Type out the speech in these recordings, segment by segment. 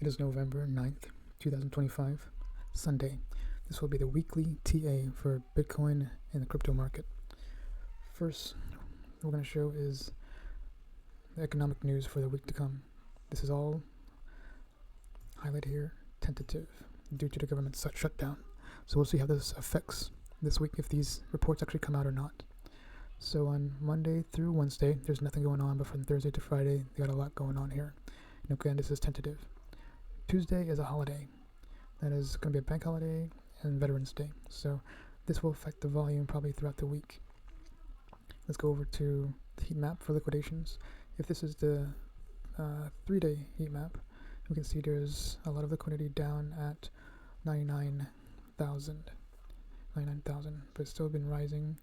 It is November 9th, 2025, Sunday. This will be the weekly TA for Bitcoin and the crypto market. First, what we're going to show is the economic news for the week to come. This is all highlighted here, tentative, due to the government shutdown. So we'll see how this affects this week, if these reports actually come out or not. So on Monday through Wednesday, there's nothing going on, but from Thursday to Friday, they got a lot going on here. And again, this is tentative. Tuesday is a holiday. That is going to be a bank holiday and Veterans Day. So this will affect the volume probably throughout the week. Let's go over to the heat map for liquidations. If this is the 3-day heat map, we can see there's a lot of liquidity down at 99,000, but it's still been rising.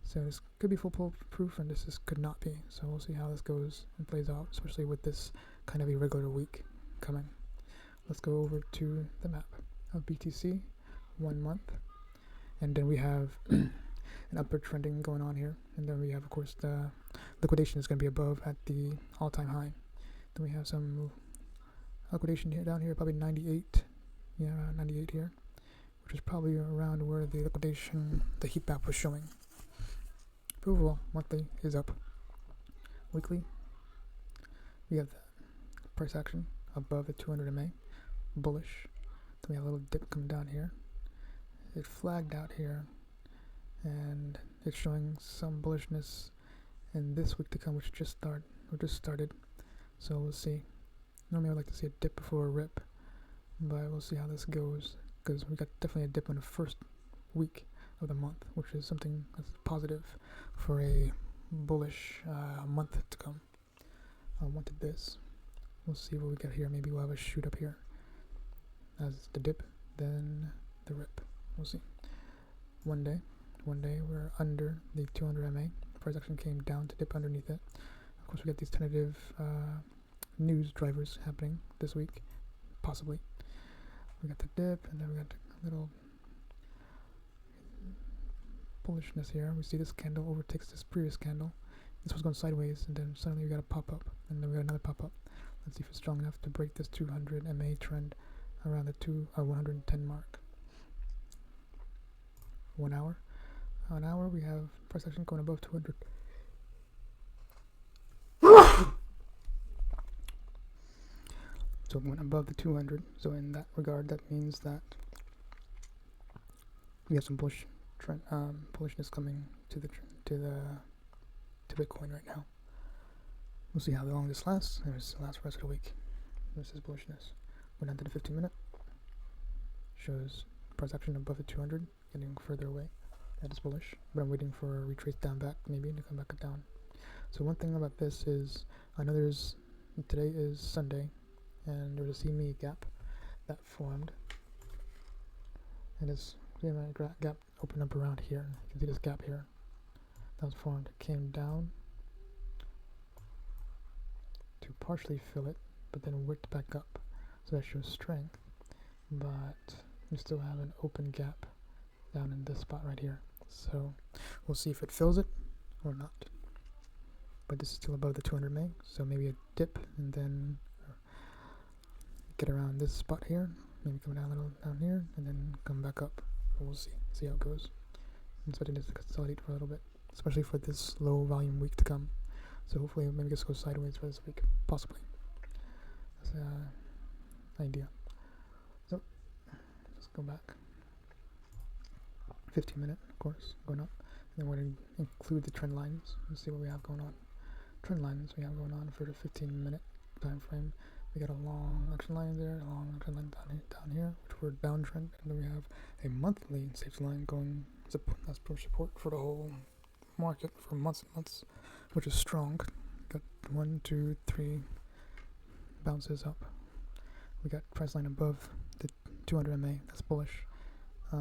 So this could be foolproof, and this could not be. So we'll see how this goes and plays out, especially with this kind of irregular week coming. Let's go over to the map of BTC, 1 month, and then we have an upward trending going on here, and then we have, of course, the liquidation is going to be above at the all-time high. Then we have some liquidation here down here, probably 98, around 98 here, which is probably around where the liquidation, the heat map was showing. But overall, monthly is up. Weekly, we have the price action above the 200 MA. Bullish. Then we have a little dip coming down here. It flagged out here, and it's showing some bullishness in this week to come, which just started. So we'll see. Normally I would like to see a dip before a rip, but we'll see how this goes, because we got definitely a dip in the first week of the month, which is something that's positive for a bullish month to come. I wanted this. We'll see what we get here. Maybe we'll have a shoot up here as the dip, then the rip. We'll see. One day we're under the 200 MA. Price action came down to dip underneath it. Of course, we got these tentative news drivers happening this week, possibly. We got the dip, and then we got a little bullishness here. We see this candle overtakes this previous candle. This was going sideways, and then suddenly we got a pop-up, and then we got another pop-up. Let's see if it's strong enough to break this 200 MA trend around the 110 mark. 1 hour. An hour, we have price action going above 200. So it went above the 200. So in that regard, that means that we have some bullishness coming to Bitcoin right now. We'll see how long this lasts. There's the last rest of the week. This is bullishness. Went down to the 15-minute. Shows price action above the 200, getting further away. That is bullish, but I'm waiting for a retrace down back, maybe to come back down. So one thing about this is, I know today is Sunday, and there's a CME Gap that formed, and this gap opened up around here. You can see this gap here that was formed. It came down to partially fill it, but then wicked back up. So that shows strength, but we still have an open gap down in this spot right here. So we'll see if it fills it or not. But this is still above the 200 MA, so maybe a dip and then get around this spot here, maybe come down a little down here, and then come back up. But we'll see how it goes. I'm expecting this to consolidate for a little bit, especially for this low volume week to come. So hopefully maybe this goes sideways for this week, possibly. That's an idea. So let's go back. 15-minute, of course, going up. And then we're going to include the trend lines and see what we have going on. Trend lines we have going on for the 15-minute time frame. We got a long action line there, a long action line down here, which were downtrend, and then we have a monthly safety line going as per support for the whole market for months and months, which is strong. Got 1, 2, 3 bounces up. We got price line above the 200 MA. That's bullish.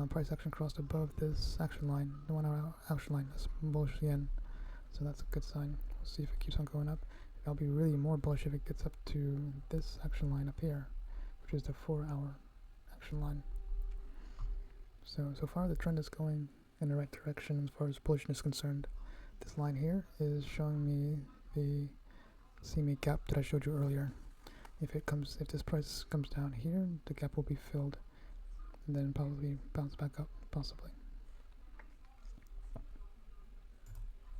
Price action crossed above this action line, the 1 hour action line. That's bullish again, so that's a good sign. We'll see if it keeps on going up. I'll be really more bullish if it gets up to this action line up here, which is the 4-hour action line. So far the trend is going in the right direction as far as bullishness is concerned. This line here is showing me the CME Gap that I showed you earlier. If this price comes down here, the gap will be filled, and then probably bounce back up, possibly.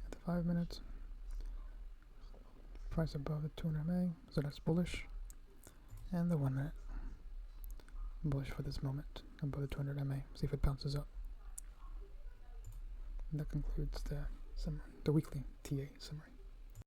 At the 5 minutes, price above the 200 MA, so that's bullish, and the 1 minute, bullish for this moment, above the 200 MA. See if it bounces up. And that concludes the weekly TA summary.